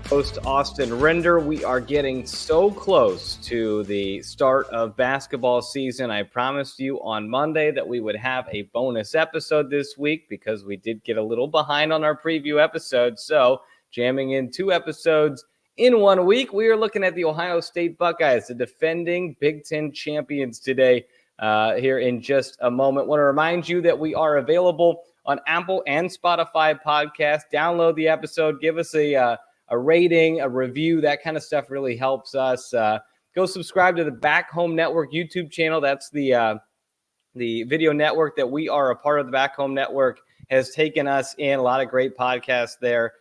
Host Austin Render. We are getting so close to the start of basketball season. I promised you on Monday that we would have a bonus episode this week because we did get a little behind on our preview episode. So jamming in 2 episodes in 1 week, we are looking at the Ohio State Buckeyes, the defending Big Ten champions today here in just a moment. I want to remind you that we are available on Apple and Spotify podcasts. Download the episode. Give us a rating, a review, that kind of stuff really helps us. Go subscribe to the Back Home Network YouTube channel. That's the video network that we are a part of. The Back Home Network has taken us in. A lot of great podcasts there.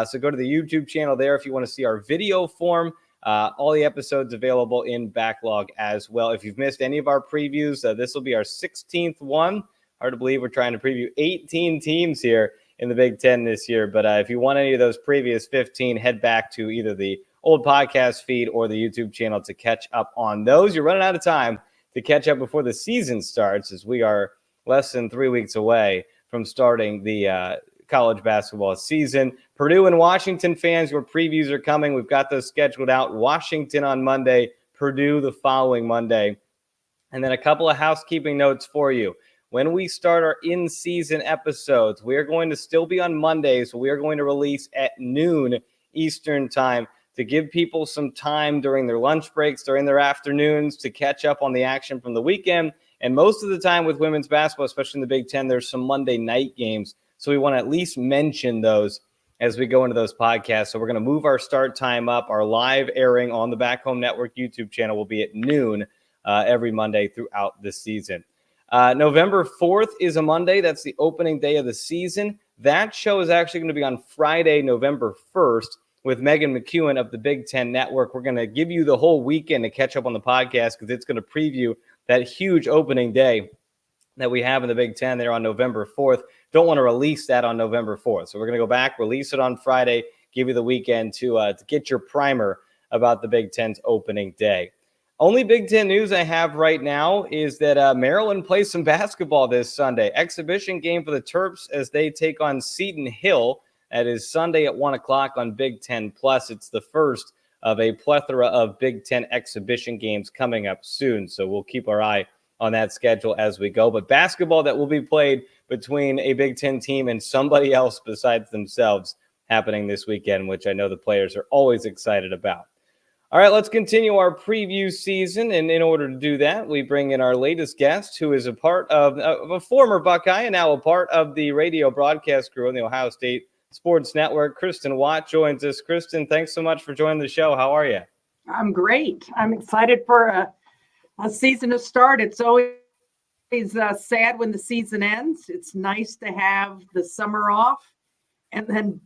So go to the YouTube channel there if you want to see our video form. All the episodes available in backlog as well. If you've missed any of our previews, this will be our 16th one. Hard to believe we're trying to preview 18 teams here in the Big Ten this year. But if you want any of those previous 15, head back to either the old podcast feed or the YouTube channel to catch up on those. You're running out of time to catch up before the season starts, as we are less than 3 weeks away from starting the college basketball season. Purdue and Washington fans, your previews are coming. We've got those scheduled out. Washington on Monday, Purdue the following Monday. And then a couple of housekeeping notes for you. When we start our in-season episodes, we are going to still be on Mondays. So we are going to release at noon Eastern time to give people some time during their lunch breaks, during their afternoons, to catch up on the action from the weekend. And most of the time with women's basketball, especially in the Big Ten, there's some Monday night games. So we want to at least mention those as we go into those podcasts. So we're going to move our start time up. Our live airing on the Back Home Network YouTube channel will be at noon every Monday throughout the season. November 4th is a Monday. That's the opening day of the season. That show is actually going to be on Friday, November 1st, with Megan McEwen of the Big Ten Network. We're going to give you the whole weekend to catch up on the podcast because it's going to preview that huge opening day that we have in the Big Ten there on November 4th. Don't want to release that on November 4th. So we're going to go back, release it on Friday, give you the weekend to get your primer about the Big Ten's opening day. Only Big Ten news I have right now is that Maryland plays some basketball this Sunday. Exhibition game for the Terps as they take on Seton Hill. That is Sunday at 1 o'clock on Big Ten Plus. It's the first of a plethora of Big Ten exhibition games coming up soon. So we'll keep our eye on that schedule as we go. But basketball that will be played between a Big Ten team and somebody else besides themselves happening this weekend, which I know the players are always excited about. All right, let's continue our preview season. And in order to do that, we bring in our latest guest, who is a part of a former Buckeye and now a part of the radio broadcast crew on the Ohio State Sports Network. Kristin Watt joins us. Kristin, thanks so much for joining the show. How are you? I'm great. I'm excited for a season to start. It's always sad when the season ends. It's nice to have the summer off, and then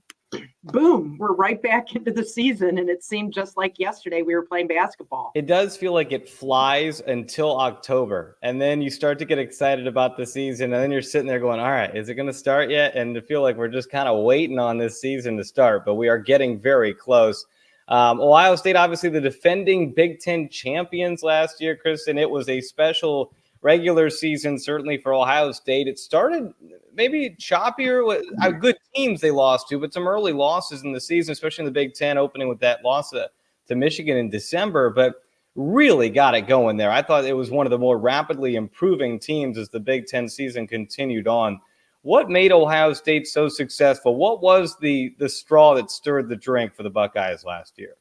boom, we're right back into the season. And it seemed just like yesterday we were playing basketball. It does feel like it flies until October. And then you start to get excited about the season. And then you're sitting there going, all right, is it going to start yet? And to feel like we're just kind of waiting on this season to start. But we are getting very close. Ohio State, obviously the defending Big Ten champions last year, Kristin. It was a special regular season, certainly for Ohio State. It started maybe choppier with good teams they lost to, but some early losses in the season, especially in the Big Ten, opening with that loss to Michigan in December, but really got it going there. I thought it was one of the more rapidly improving teams as the Big Ten season continued on. What made Ohio State so successful? What was the straw that stirred the drink for the Buckeyes last year?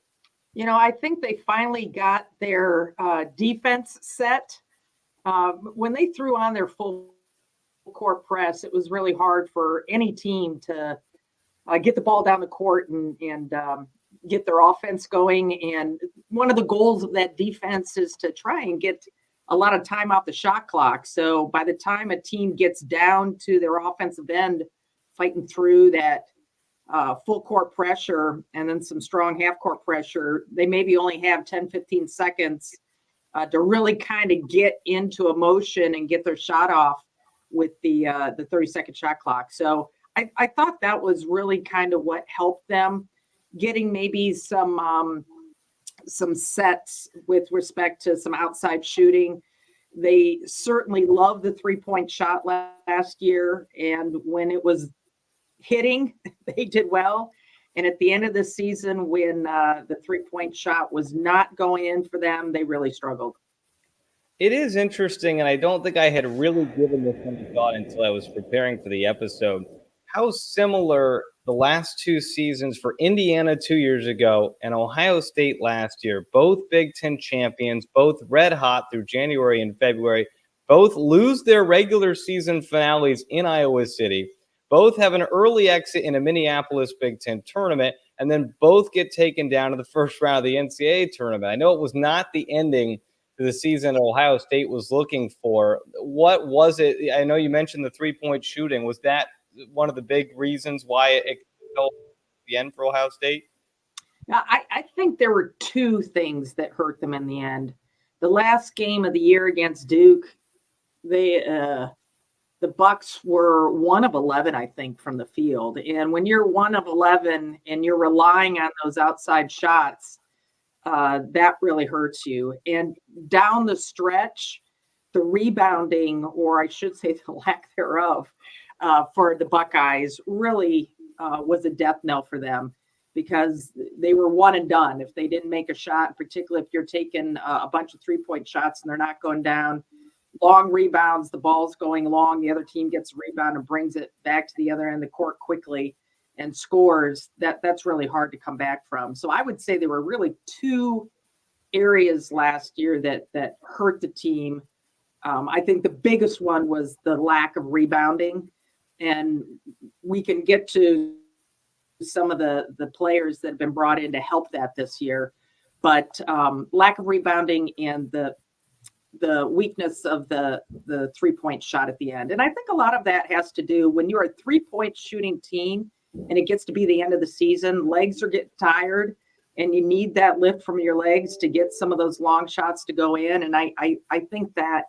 You know, I think they finally got their defense set. When they threw on their full court press, it was really hard for any team to get the ball down the court and get their offense going. And one of the goals of that defense is to try and get a lot of time off the shot clock. So by the time a team gets down to their offensive end, fighting through that full court pressure and then some strong half court pressure, they maybe only have 10, 15 seconds to really kind of get into a motion and get their shot off with the 30-second shot clock. So I thought that was really kind of what helped them getting maybe some sets with respect to some outside shooting. They certainly loved the 3-point shot last year. And when it was hitting, they did well. And at the end of the season, when the 3-point shot was not going in for them, they really struggled. It is interesting, and I don't think I had really given this any thought until I was preparing for the episode, how similar the last two seasons for Indiana 2 years ago and Ohio State last year, both Big Ten champions, both red hot through January and February, both lose their regular season finales in Iowa City, both have an early exit in a Minneapolis Big Ten tournament, and then both get taken down to the first round of the NCAA tournament. I know it was not the ending to the season Ohio State was looking for. What was it? I know you mentioned the 3-point shooting. Was that one of the big reasons why it fell at the end for Ohio State? I think there were two things that hurt them in the end. The last game of the year against Duke, the Bucks were 1 of 11, I think, from the field. And when you're 1 of 11 and you're relying on those outside shots, that really hurts you. And down the stretch, the rebounding, or I should say the lack thereof, for the Buckeyes really was a death knell for them, because they were one and done. If they didn't make a shot, particularly if you're taking a bunch of 3-point shots and they're not going down, long rebounds, the ball's going long, the other team gets a rebound and brings it back to the other end of the court quickly and scores, that's really hard to come back from. So I would say there were really two areas last year that hurt the team. I think the biggest one was the lack of rebounding, and we can get to some of the players that have been brought in to help that this year. But lack of rebounding and the weakness of the 3-point shot at the end. And I think a lot of that has to do when you're a 3-point shooting team and it gets to be the end of the season, legs are getting tired and you need that lift from your legs to get some of those long shots to go in. And I think that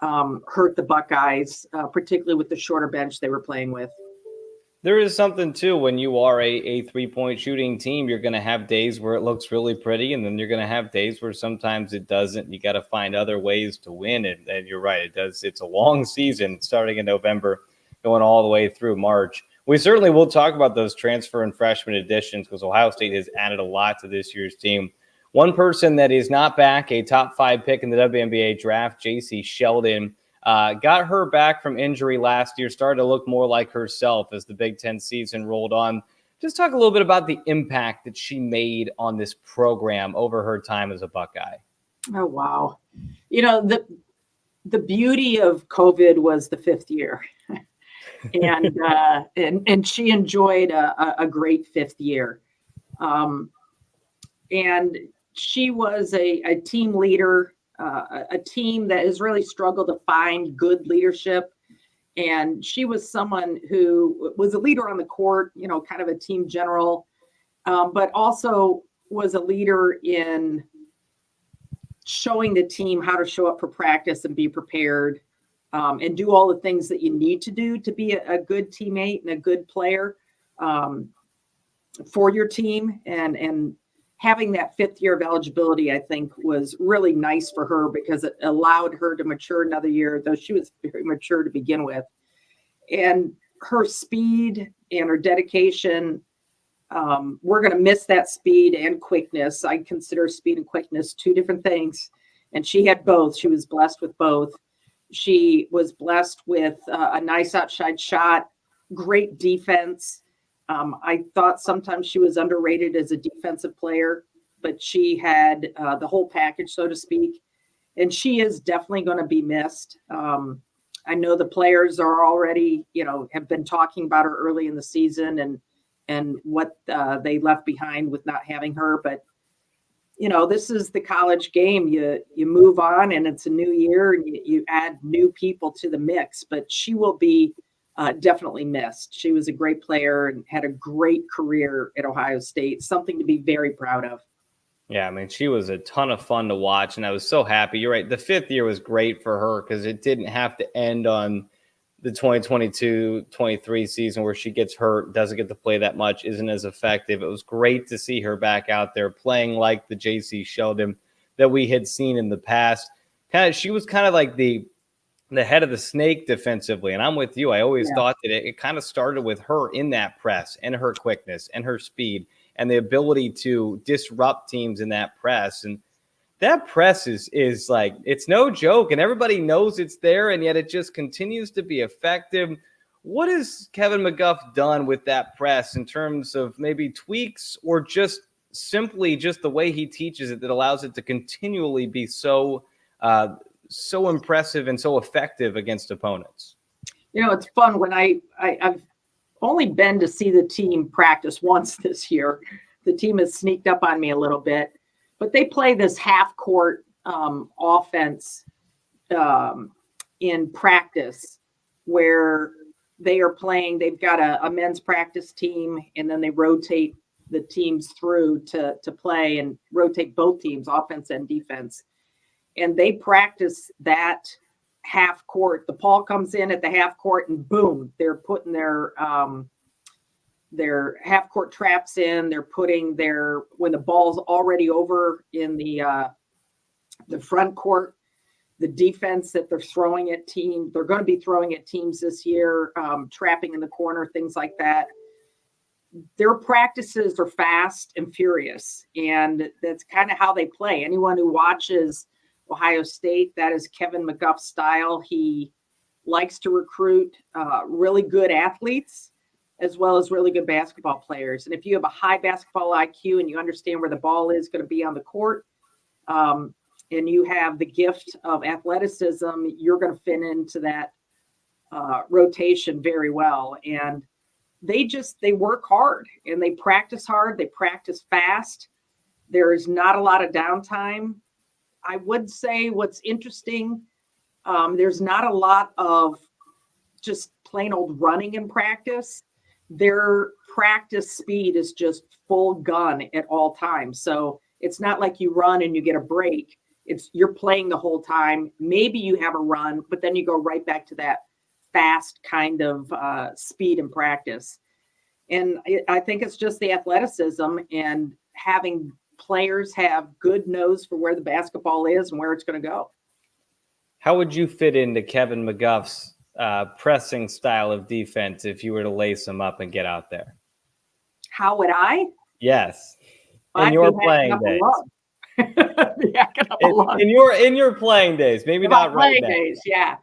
hurt the Buckeyes, particularly with the shorter bench they were playing with. There is something, too, when you are a 3-point shooting team, you're going to have days where it looks really pretty, and then you're going to have days where sometimes it doesn't. You got to find other ways to win, and you're right. It does. It's a long season starting in November, going all the way through March. We certainly will talk about those transfer and freshman additions because Ohio State has added a lot to this year's team. One person that is not back, a top 5 pick in the WNBA draft, J.C. Sheldon, got her back from injury last year, started to look more like herself as the Big Ten season rolled on. Just talk a little bit about the impact that she made on this program over her time as a Buckeye. Oh, wow. You know, the beauty of COVID was the 5th year. And she enjoyed a great 5th year. And she was a team leader, a team that has really struggled to find good leadership. And she was someone who was a leader on the court, you know, kind of a team general, but also was a leader in showing the team how to show up for practice and be prepared, and do all the things that you need to do to be a good teammate and a good player for your team. And having that 5th year of eligibility, I think, was really nice for her because it allowed her to mature another year, though she was very mature to begin with. And her speed and her dedication, we're going to miss that speed and quickness. I consider speed and quickness 2 different things. And she had both. She was blessed with both. She was blessed with a nice outside shot, great defense. I thought sometimes she was underrated as a defensive player, but she had the whole package, so to speak. And she is definitely going to be missed. I know the players are already, have been talking about her early in the season and what they left behind with not having her. But, this is the college game. You move on and it's a new year and you add new people to the mix, but she will be definitely missed. She was a great player and had a great career at Ohio State, something to be very proud of. Yeah, I mean, she was a ton of fun to watch, and I was so happy. You're right. The 5th year was great for her because it didn't have to end on the 2022-23 season where she gets hurt, doesn't get to play that much, isn't as effective. It was great to see her back out there playing like the J.C. Sheldon that we had seen in the past. She was kind of like the the head of the snake defensively. And I'm with you. I always thought that it kind of started with her in that press and her quickness and her speed and the ability to disrupt teams in that press. And that press is like, it's no joke, and everybody knows it's there, and yet it just continues to be effective. What has Kevin McGuff done with that press in terms of maybe tweaks or just simply just the way he teaches it that allows it to continually be so impressive and so effective against opponents? It's fun when I've only been to see the team practice once this year. The team has sneaked up on me a little bit. But they play this half-court offense in practice where they are playing. They've got a men's practice team, and then they rotate the teams through to play and rotate both teams, offense and defense. And they practice that half-court. The ball comes in at the half-court, and boom, they're putting their half-court traps in. They're putting when the ball's already over in the front court, the defense that they're throwing at teams, they're going to be throwing at teams this year, trapping in the corner, things like that. Their practices are fast and furious, and that's kind of how they play. Anyone who watches Ohio State, that is Kevin McGuff's style. He likes to recruit really good athletes as well as really good basketball players. And if you have a high basketball IQ and you understand where the ball is going to be on the court, and you have the gift of athleticism, you're going to fit into that rotation very well. And they work hard and they practice hard. They practice fast. There is not a lot of downtime. I would say what's interesting, there's not a lot of just plain old running in practice. Their practice speed is just full gun at all times. So it's not like you run and you get a break. You're playing the whole time. Maybe you have a run, but then you go right back to that fast kind of speed in practice. And I think it's just the athleticism and having players have good nose for where the basketball is and where it's going to go. How would you fit into Kevin McGuff's pressing style of defense if you were to lace them up and get out there? How would I? Yes. In your playing days. In your playing days, maybe not right now. Days, yeah.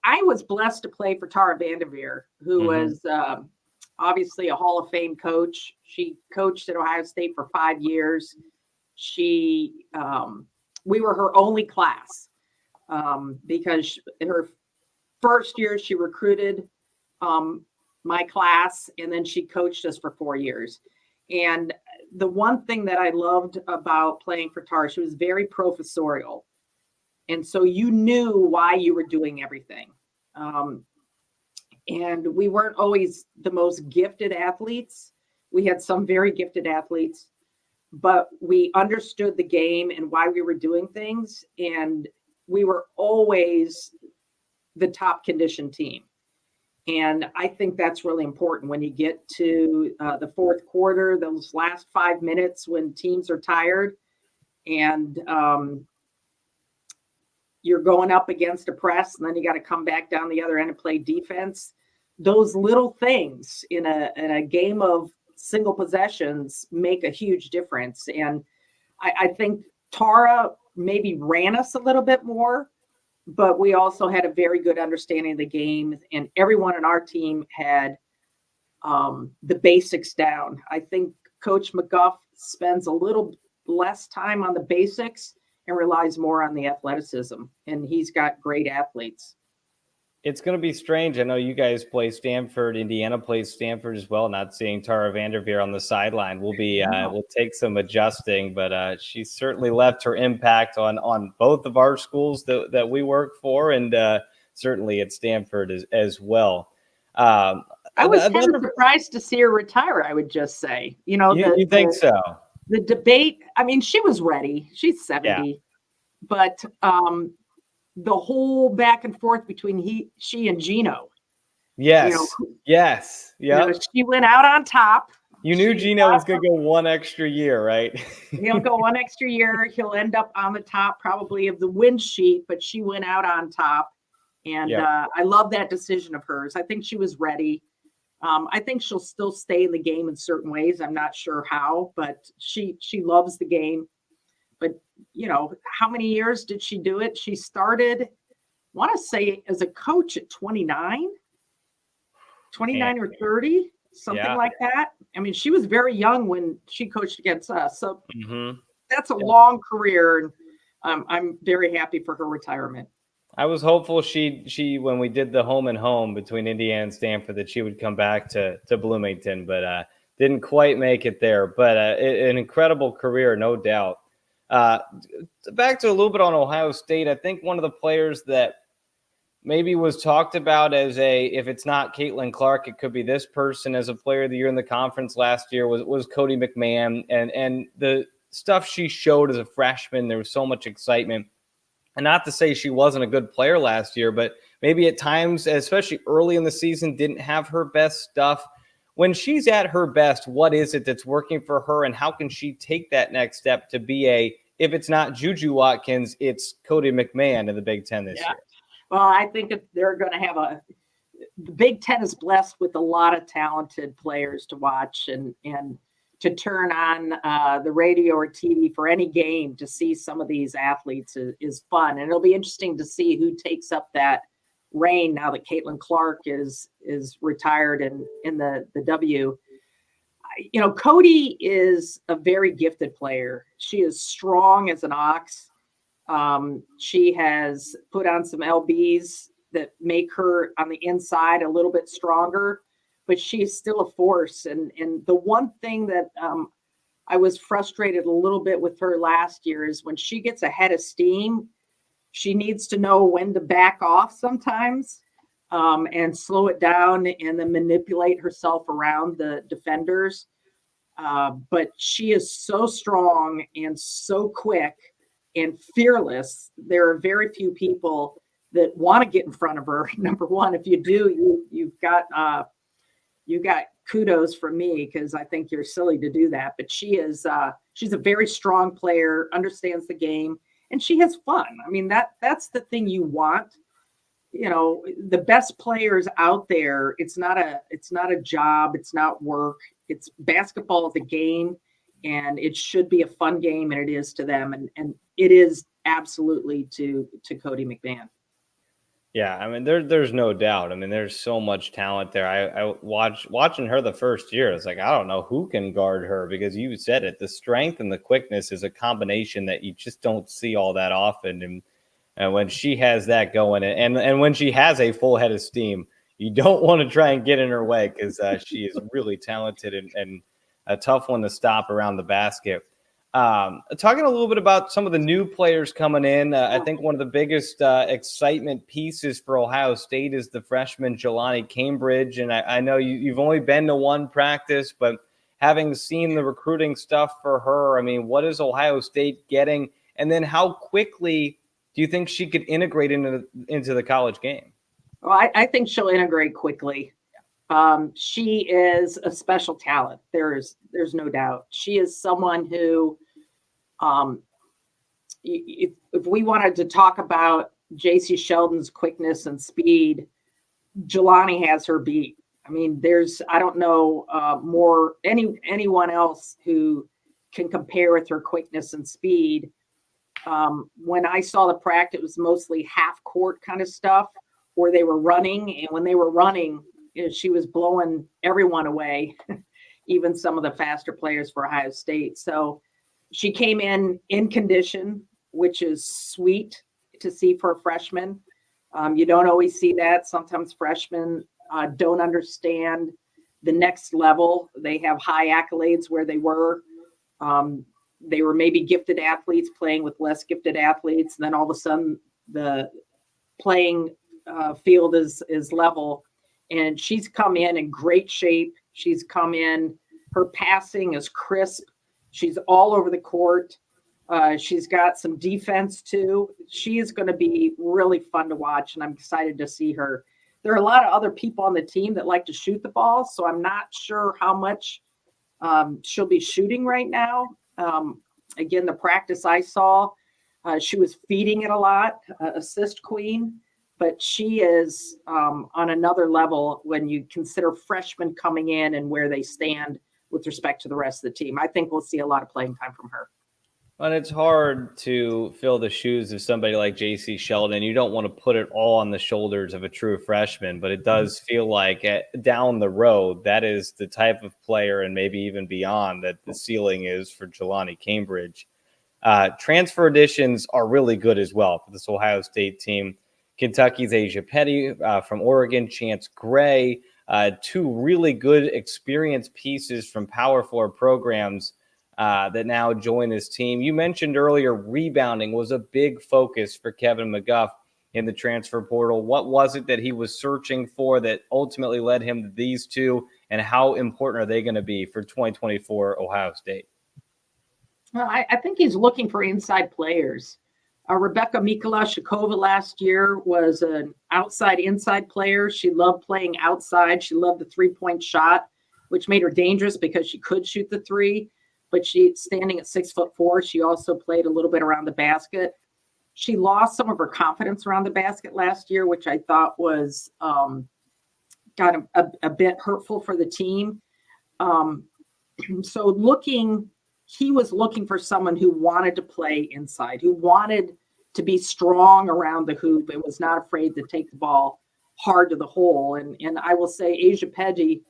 I was blessed to play for Tara Vander, who was obviously a Hall of Fame coach. She coached at Ohio State for 5 years. We were her only class because in her first year she recruited my class, and then she coached us for 4 years. And the one thing that I loved about playing for Tara, she was very professorial. And so you knew why you were doing everything. And we weren't always the most gifted athletes. We had some very gifted athletes, but we understood the game and why we were doing things. And we were always the top conditioned team. And I think that's really important when you get to the fourth quarter, those last 5 minutes when teams are tired and you're going up against a press, and then you got to come back down the other end and play defense. Those little things in a game of single possessions make a huge difference. And I think Tara maybe ran us a little bit more, but we also had a very good understanding of the game, and everyone on our team had the basics down. I think Coach McGuff spends a little less time on the basics and relies more on the athleticism, and he's got great athletes. It's going to be strange. I know you guys play Stanford. Indiana plays Stanford as well. Not seeing Tara Vander on the sideline will take some adjusting, but she certainly left her impact on both of our schools that we work for, and certainly at Stanford as well. I was kind of surprised to see her retire. I would just say, you think so? The debate. I mean, she was ready. She's 70, but the whole back and forth between she and Gino. Yes. Yeah. She went out on top, You knew Gino was going to go one extra year, right? He'll go one extra year. He'll end up on the top probably of the win sheet, but she went out on top. And I love that decision of hers. I think she was ready. I think she'll still stay in the game in certain ways. I'm not sure how, but she loves the game. But, how many years did she do it? She started, I want to say, as a coach at 29 or 30, something like that. I mean, she was very young when she coached against us. So that's a long career. And I'm very happy for her retirement. I was hopeful she when we did the home and home between Indiana and Stanford that she would come back to Bloomington, but didn't quite make it there. But an incredible career, no doubt. Back to a little bit on Ohio State. I think one of the players that maybe was talked about as if it's not Caitlin Clark, it could be this person as a player of the year in the conference last year was Cody McMahon. And the stuff she showed as a freshman, there was so much excitement. And not to say she wasn't a good player last year, but maybe at times, especially early in the season, didn't have her best stuff. When she's at her best, what is it that's working for her, and how can she take that next step to be if it's not Juju Watkins, it's Cody McMahon in the Big Ten this year? Well, I think they're going to have the Big Ten is blessed with a lot of talented players to watch and to turn on the radio or TV for any game to see some of these athletes is fun. And it'll be interesting to see who takes up that reign now that Caitlin Clark is retired in the W. Cody is a very gifted player. She is strong as an ox. She has put on some LBs that make her on the inside a little bit stronger, but she's still a force. And the one thing that I was frustrated a little bit with her last year is when she gets ahead of steam, she needs to know when to back off sometimes and slow it down and then manipulate herself around the defenders. But she is so strong and so quick and fearless. There are very few people that want to get in front of her. Number one, if you do, you've got kudos from me because I think you're silly to do that. But she's a very strong player, understands the game, and she has fun. I mean, that's the thing you want. The best players out there, it's not a job, it's not work. It's basketball is a game, and it should be a fun game, and it is to them, and it is absolutely to Cody McMahon. Yeah, I mean, there's no doubt. I mean, there's so much talent there. I watching her the first year. It's like, I don't know who can guard her because you said it. The strength and the quickness is a combination that you just don't see all that often. And when she has that going, and when she has a full head of steam, you don't want to try and get in her way because she is really talented and a tough one to stop around the basket. Talking a little bit about some of the new players coming in, I think one of the biggest excitement pieces for Ohio State is the freshman Jaloni Cambridge. And I know you've only been to one practice, but having seen the recruiting stuff for her, I mean, what is Ohio State getting? And then how quickly do you think she could integrate into the college game? Well, I think she'll integrate quickly. She is a special talent. There's no doubt. She is someone who, if we wanted to talk about JC Sheldon's quickness and speed, Gelani has her beat. I mean, I don't know anyone else who can compare with her quickness and speed. When I saw the practice, it was mostly half court kind of stuff, where they were running, and when they were running, she was blowing everyone away, even some of the faster players for Ohio State. So she came in condition, which is sweet to see for a freshman. You don't always see that. Sometimes freshmen don't understand the next level. They have high accolades where they were. They were maybe gifted athletes playing with less gifted athletes. And then all of a sudden the playing field is level. And she's come in great shape. She's come in, her passing is crisp. She's all over the court. She's got some defense too. She is going to be really fun to watch, and I'm excited to see her. There are a lot of other people on the team that like to shoot the ball, so I'm not sure how much She'll be shooting right now. Again, the practice I saw, she was feeding it a lot, assist queen, but she is on another level when you consider freshmen coming in and where they stand with respect to the rest of the team. I think we'll see a lot of playing time from her. And it's hard to fill the shoes of somebody like JC Sheldon. You don't want to put it all on the shoulders of a true freshman, but it does feel like down the road, that is the type of player and maybe even beyond that the ceiling is for Gelani Cambridge. Transfer additions are really good as well for this Ohio State team. Kentucky's Asia Petty from Oregon, Chance Gray, two really good experienced pieces from Power 4 programs that now join his team. You mentioned earlier rebounding was a big focus for Kevin McGuff in the transfer portal. What was it that he was searching for that ultimately led him to these two, and how important are they going to be for 2024 Ohio State? Well, I think he's looking for inside players. Rebecca Mikola-Shakova last year was an outside-inside player. She loved playing outside. She loved the three-point shot, which made her dangerous because she could shoot the three. But she, standing at 6'4", she also played a little bit around the basket. She lost some of her confidence around the basket last year, which I thought was got a bit hurtful for the team. He was looking for someone who wanted to play inside, who wanted to be strong around the hoop and was not afraid to take the ball hard to the hole. And I will say Asia Petty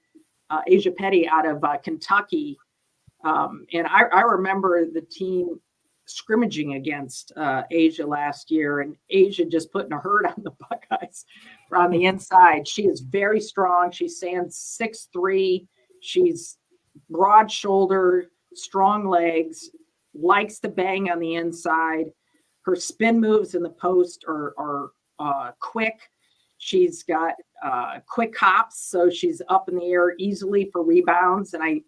out of Kentucky. And I remember the team scrimmaging against Asia last year, and Asia just putting a hurt on the Buckeyes on the inside. She is very strong. She stands 6'3". She's broad shouldered, strong legs, likes to bang on the inside. Her spin moves in the post are quick. She's got quick hops, so she's up in the air easily for rebounds. And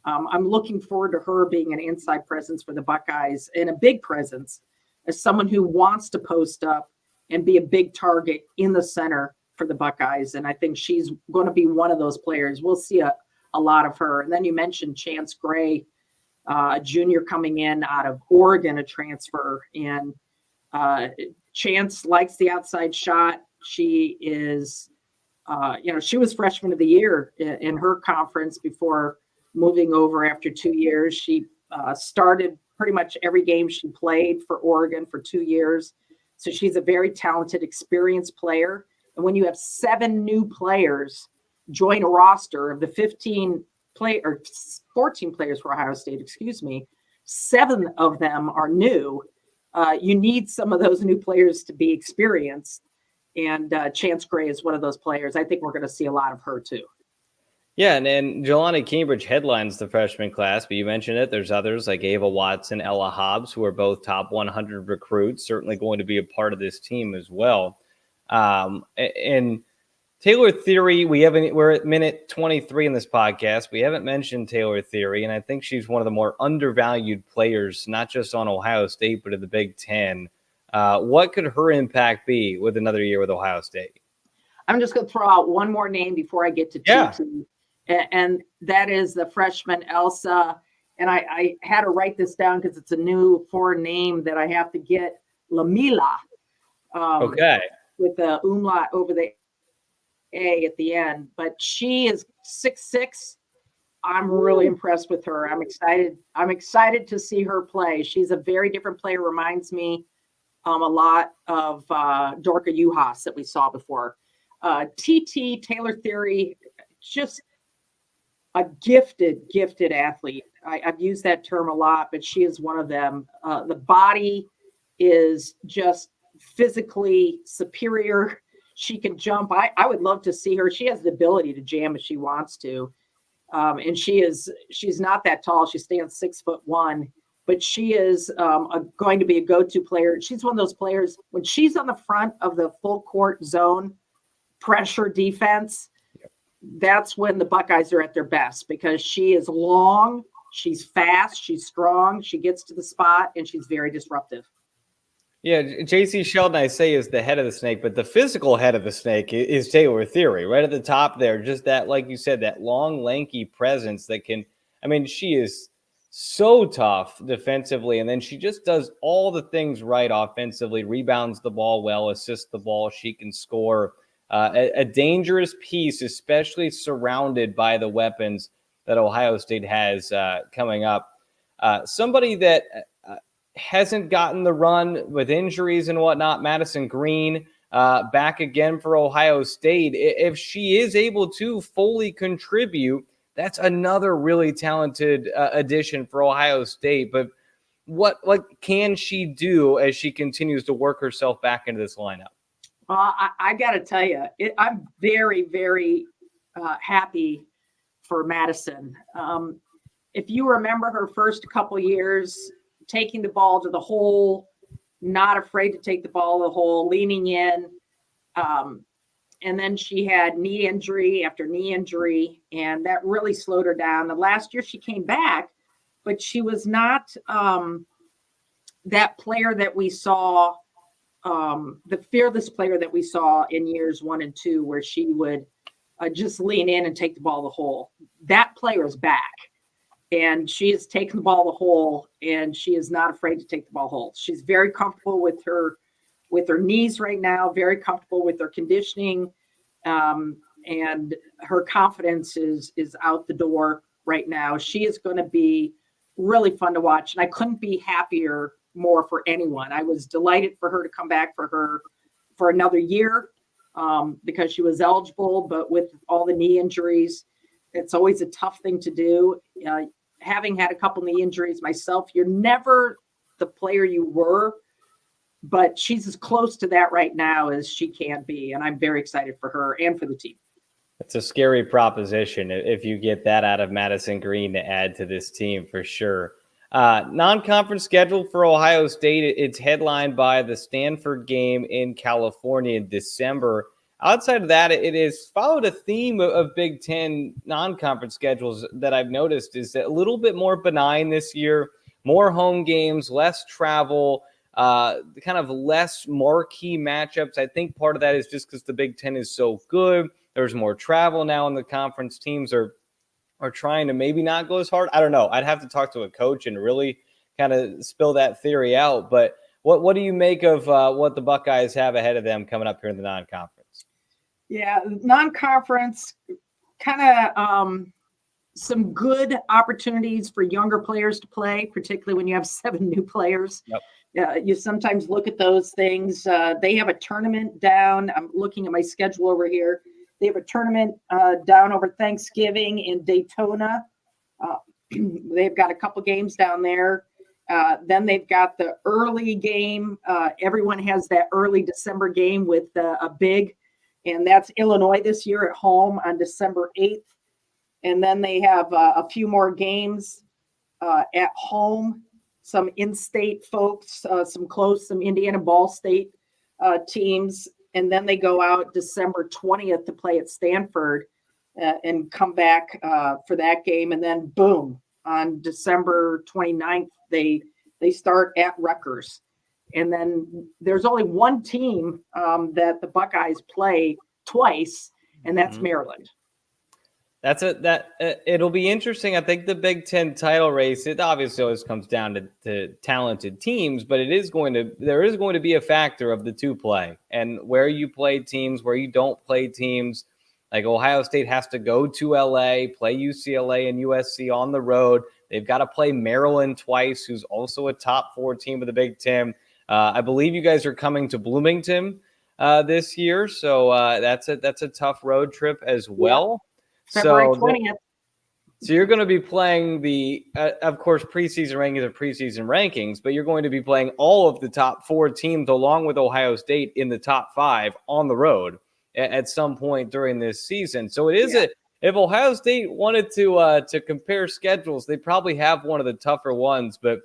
I'm looking forward to her being an inside presence for the Buckeyes, and a big presence as someone who wants to post up and be a big target in the center for the Buckeyes. And I think she's going to be one of those players. We'll see a lot of her. And then you mentioned Chance Gray, a junior coming in out of Oregon, a transfer. And Chance likes the outside shot. She is, she was freshman of the year in her conference before moving over after 2 years. She started pretty much every game she played for Oregon for 2 years. So she's a very talented, experienced player. And when you have 7 new players join a roster of the 14 players for Ohio State, 7 of them are new. You need some of those new players to be experienced. And Chance Gray is one of those players. I think we're going to see a lot of her too. Yeah, and Gelani Cambridge headlines the freshman class, but you mentioned it. There's others like Ava Watson, Ella Hobbs, who are both top 100 recruits, certainly going to be a part of this team as well. And Taylor Theory, we're at minute 23 in this podcast. We haven't mentioned Taylor Theory, and I think she's one of the more undervalued players, not just on Ohio State, but in the Big Ten. What could her impact be with another year with Ohio State? I'm just going to throw out one more name before I get to TT. And that is the freshman Elsa. And I had to write this down because it's a new foreign name that I have to get. Lamila. With the umlaut over the A at the end. But she is 6'6". I'm really impressed with her. I'm excited to see her play. She's a very different player. Reminds me a lot of Dorka Juhas that we saw before. Taylor Theory, just a gifted athlete. I've used that term a lot, but she is one of them. The body is just physically superior. She can jump. I would love to see her. She has the ability to jam if she wants to. And she's not that tall. She stands 6'1", but she is going to be a go-to player. She's one of those players, when she's on the front of the full court zone pressure defense, that's when the Buckeyes are at their best, because she is long, she's fast, she's strong, she gets to the spot, and she's very disruptive. Yeah, JC Sheldon, I say, is the head of the snake, but the physical head of the snake is Taylor Theory, right at the top there. Just that, like you said, that long, lanky presence that can I mean, she is so tough defensively, and then she just does all the things right offensively, rebounds the ball well, assists the ball. She can score. A dangerous piece, especially surrounded by the weapons that Ohio State has coming up. Somebody that hasn't gotten the run with injuries and whatnot, Madison Green, back again for Ohio State. If she is able to fully contribute, that's another really talented addition for Ohio State. But what can she do as she continues to work herself back into this lineup? Well, I got to tell you, I'm very, very happy for Madison. If you remember her first couple years, taking the ball to the hole, not afraid to take the ball to the hole, leaning in. And then she had knee injury after knee injury, and that really slowed her down. The last year she came back, but she was not that player that we saw, the fearless player that we saw in years 1 and 2, where she would just lean in and take the ball to the hole. That player is back, and she has taken the ball to the hole, and she is not afraid to take the ball hole. She's very comfortable with her knees right now, very comfortable with her conditioning, and her confidence is out the door right now. She is going to be really fun to watch, and I couldn't be happier more for anyone. I was delighted for her to come back for another year, because she was eligible, but with all the knee injuries, it's always a tough thing to do. Having had a couple knee injuries myself, you're never the player you were, but she's as close to that right now as she can be. And I'm very excited for her and for the team. It's a scary proposition if you get that out of Madison Green to add to this team, for sure. Non-conference schedule for Ohio State. It's headlined by the Stanford game in California in December. Outside of that, it has followed a theme of Big Ten non-conference schedules that I've noticed is a little bit more benign this year, more home games, less travel, kind of less marquee matchups. I think part of that is just because the Big Ten is so good. There's more travel now, and the conference teams are trying to maybe not go as hard. I don't know. I'd have to talk to a coach and really kind of spill that theory out. But what do you make of what the Buckeyes have ahead of them coming up here in the non-conference? Yeah, non-conference, kind of some good opportunities for younger players to play, particularly when you have 7 new players. Yep. You sometimes look at those things. They have a tournament down. I'm looking at my schedule over here. They have a tournament down over Thanksgiving in Daytona. They've got a couple games down there. Then they've got the early game. Everyone has that early December game with a big, and that's Illinois this year at home on December 8th. And then they have a few more games at home, some in-state folks, some Indiana Ball State teams. And then they go out December 20th to play at Stanford and come back for that game. And then boom, on December 29th, they start at Rutgers. And then there's only one team that the Buckeyes play twice, and that's Maryland. It'll be interesting. I think the Big Ten title race, it obviously always comes down to talented teams, but there is going to be a factor of the two play and where you play teams, where you don't play teams. Like Ohio State has to go to LA, play UCLA and USC on the road. They've got to play Maryland twice, who's also a top 4 team of the Big Ten. I believe you guys are coming to Bloomington this year, so that's a tough road trip as well. February 20th. So you're going to be playing the, of course, preseason rankings, but you're going to be playing all of the top 4 teams along with Ohio State in the top 5 on the road at some point during this season. So it is if Ohio State wanted to compare schedules, they probably have one of the tougher ones. But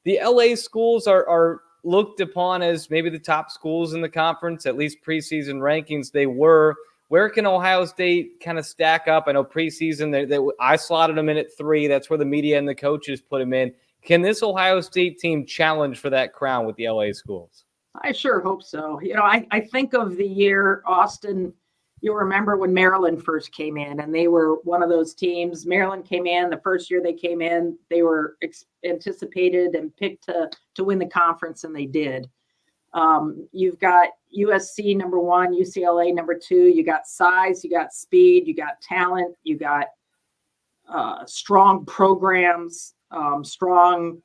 the LA schools are looked upon as maybe the top schools in the conference, at least preseason rankings they were. Where can Ohio State kind of stack up? I know preseason, I slotted them in at 3. That's where the media and the coaches put them in. Can this Ohio State team challenge for that crown with the LA schools? I sure hope so. I think of the year Austin, you'll remember when Maryland first came in, and they were one of those teams. Maryland came in the first year they came in, they were anticipated and picked to win the conference, and they did. You've got USC number 1, UCLA number 2. You got size, you got speed, you got talent, you got strong programs, strong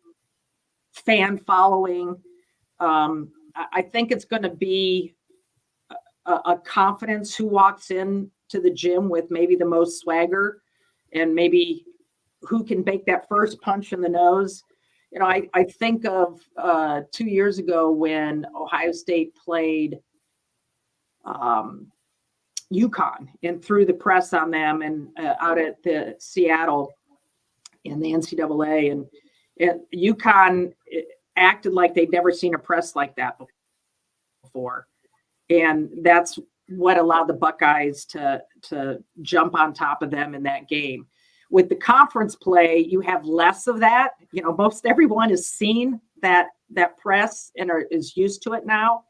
fan following. I think it's going to be a confidence who walks in to the gym with maybe the most swagger, and maybe who can make that first punch in the nose. I think of 2 years ago when Ohio State played UConn and threw the press on them, and out at the Seattle in the NCAA, and UConn acted like they'd never seen a press like that before. And that's what allowed the Buckeyes to jump on top of them in that game. With the conference play, you have less of that. Most everyone has seen that press and is used to it now.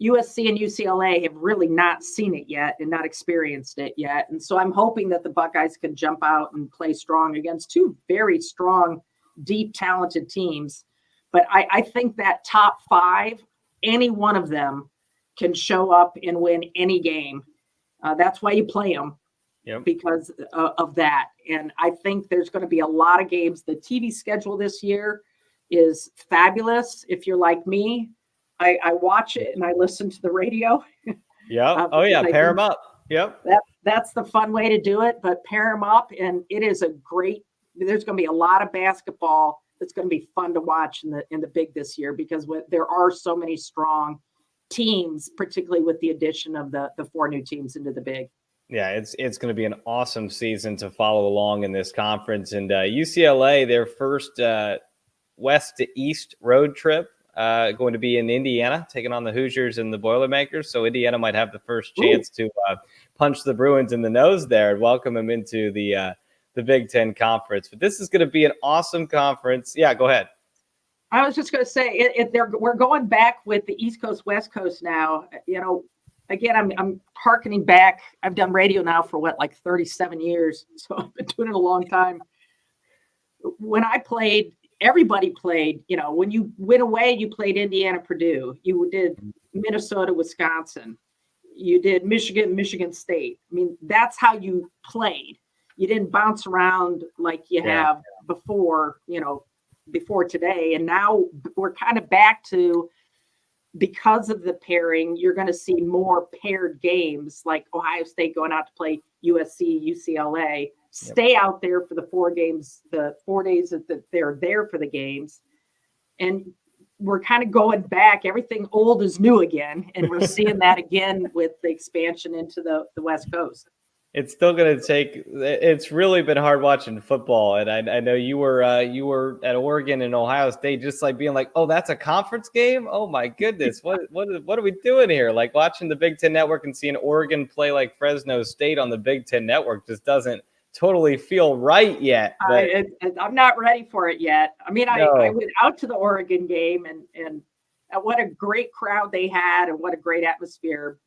USC and UCLA have really not seen it yet and not experienced it yet. And so I'm hoping that the Buckeyes can jump out and play strong against two very strong, deep, talented teams. But I think that top 5, any one of them can show up and win any game. That's why you play them. Yep. Because of that. And I think there's going to be a lot of games. The TV schedule this year is fabulous. If you're like me, I watch it and I listen to the radio. Yeah. Pair them up. Yep. That's the fun way to do it. But pair them up, and it is there's going to be a lot of basketball that's going to be fun to watch in the Big this year, because there are so many strong teams, particularly with the addition of the 4 new teams into the Big. Yeah, it's going to be an awesome season to follow along in this conference. And UCLA, their first west to east road trip, going to be in Indiana, taking on the Hoosiers and the Boilermakers. So Indiana might have the first chance to punch the Bruins in the nose there and welcome them into the Big Ten Conference. But this is going to be an awesome conference. Yeah, go ahead. I was just going to say, we're going back with the East Coast, West Coast now. Again, I'm hearkening back. I've done radio now for 37 years. So I've been doing it a long time. When I played, everybody played. When you went away, you played Indiana, Purdue. You did Minnesota, Wisconsin. You did Michigan State. I mean, that's how you played. You didn't bounce around like you have before, before today. And now we're kind of back to, because of the pairing, you're going to see more paired games, like Ohio State going out to play USC, UCLA, stay out there for the 4 games, the 4 days that they're there for the games. And we're kind of going back. Everything old is new again. And we're seeing that again with the expansion into the West Coast. It's still going to take. It's really been hard watching football, and I know you were at Oregon and Ohio State, just like being like, oh, that's a conference game. Oh my goodness, what are we doing here? Like watching the Big Ten Network and seeing Oregon play like Fresno State on the Big Ten Network just doesn't totally feel right yet. I'm not ready for it yet. I mean, I went out to the Oregon game, and what a great crowd they had, and what a great atmosphere.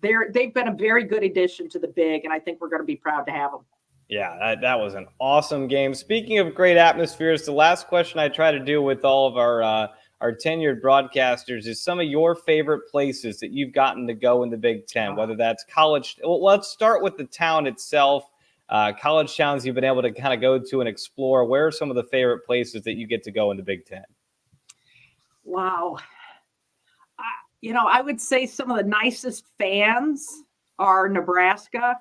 They've been a very good addition to the Big, and I think we're going to be proud to have them. Yeah, that was an awesome game. Speaking of great atmospheres, the last question I try to do with all of our tenured broadcasters is some of your favorite places that you've gotten to go in the Big Ten, whether that's college. Well, let's start with the town itself. College towns you've been able to kind of go to and explore. Where are some of the favorite places that you get to go in the Big Ten? Wow. I would say some of the nicest fans are Nebraska.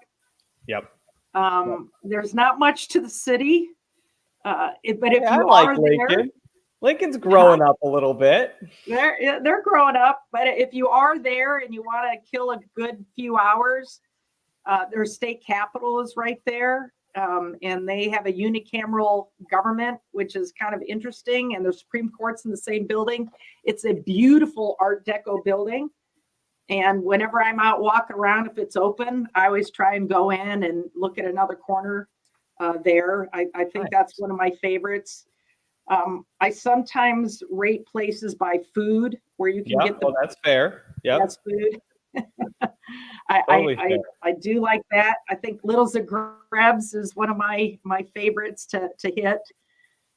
Yep. There's not much to the city, but if you like are Lincoln. there, Lincoln's growing up a little bit. They're growing up, but if you are there and you want to kill a good few hours, their state capital is right there. And they have a unicameral government, which is kind of interesting. And the Supreme Court's in the same building. It's a beautiful Art Deco building. And whenever I'm out walking around, if it's open, I always try and go in and look at another corner there. I think that's one of my favorites. I sometimes rate places by food where you can get that's fair. Yeah, that's food. I do like that. I think Little Zagreb's is one of my favorites to hit.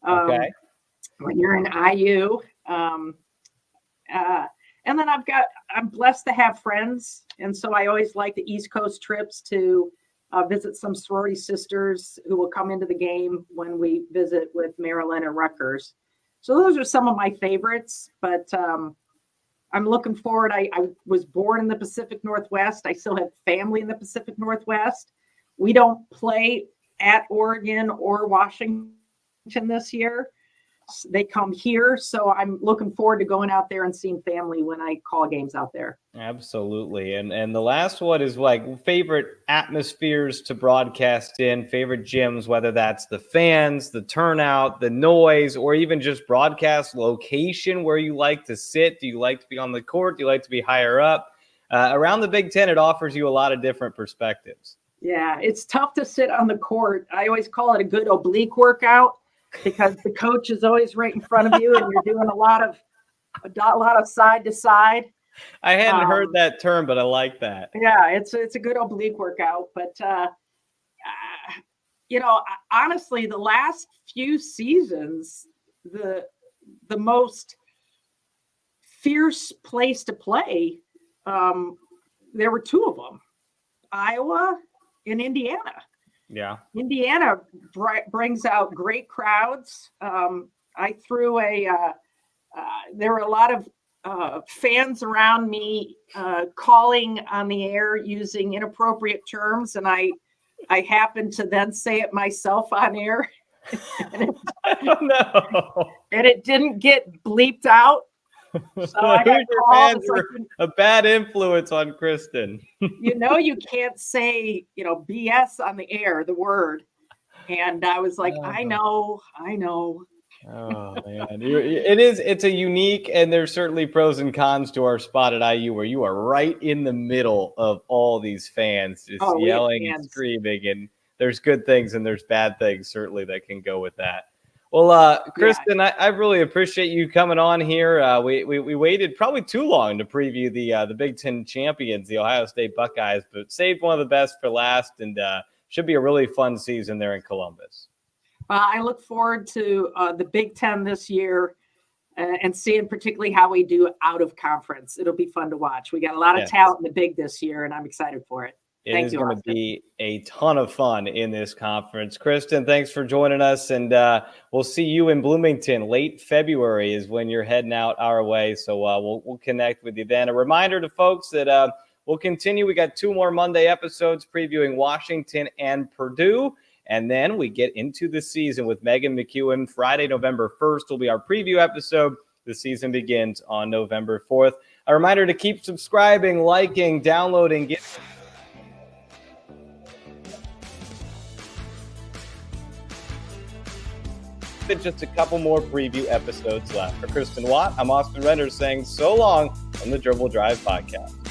Okay. When you're in IU. And then I'm blessed to have friends. And so I always like the East Coast trips to visit some sorority sisters who will come into the game when we visit with Maryland and Rutgers. So those are some of my favorites, but I'm looking forward. I was born in the Pacific Northwest. I still have family in the Pacific Northwest. We don't play at Oregon or Washington this year. They come here, so I'm looking forward to going out there and seeing family when I call games out there. Absolutely. And the last one is like favorite atmospheres to broadcast in, favorite gyms, whether that's the fans, the turnout, the noise, or even just broadcast location where you like to sit. Do you like to be on the court? Do you like to be higher up? Around the Big Ten, it offers you a lot of different perspectives. Yeah, it's tough to sit on the court. I always call it a good oblique workout, because the coach is always right in front of you and you're doing a lot of side to side. I hadn't heard that term, but I like that. Yeah, it's a good oblique workout. But, honestly, the last few seasons, the most fierce place to play, there were two of them, Iowa and Indiana. Yeah. Indiana brings out great crowds. I threw there were a lot of fans around me calling on the air using inappropriate terms, and I happened to then say it myself on air. and it didn't get bleeped out. So I got called. Like, a bad influence on Kristin. You can't say, BS on the air, the word. And I was like, I know. Oh man, it's a unique, and there's certainly pros and cons to our spot at IU where you are right in the middle of all these fans just yelling and screaming, and there's good things and there's bad things certainly that can go with that. Well, Kristin, I really appreciate you coming on here. We waited probably too long to preview the Big Ten champions, the Ohio State Buckeyes, but saved one of the best for last, and should be a really fun season there in Columbus. I look forward to the Big Ten this year and seeing particularly how we do out of conference. It'll be fun to watch. We got a lot of talent in the Big this year, and I'm excited for it. It is going to be a ton of fun in this conference. Kristin, thanks for joining us, and we'll see you in Bloomington. Late February is when you're heading out our way, so we'll connect with you then. A reminder to folks that we'll continue. We got 2 more Monday episodes previewing Washington and Purdue, and then we get into the season with Megan McEwen. Friday, November 1st will be our preview episode. The season begins on November 4th. A reminder to keep subscribing, liking, downloading, just a couple more preview episodes left. For Kristin Watt, I'm Austin Render saying so long on the Dribble Drive podcast.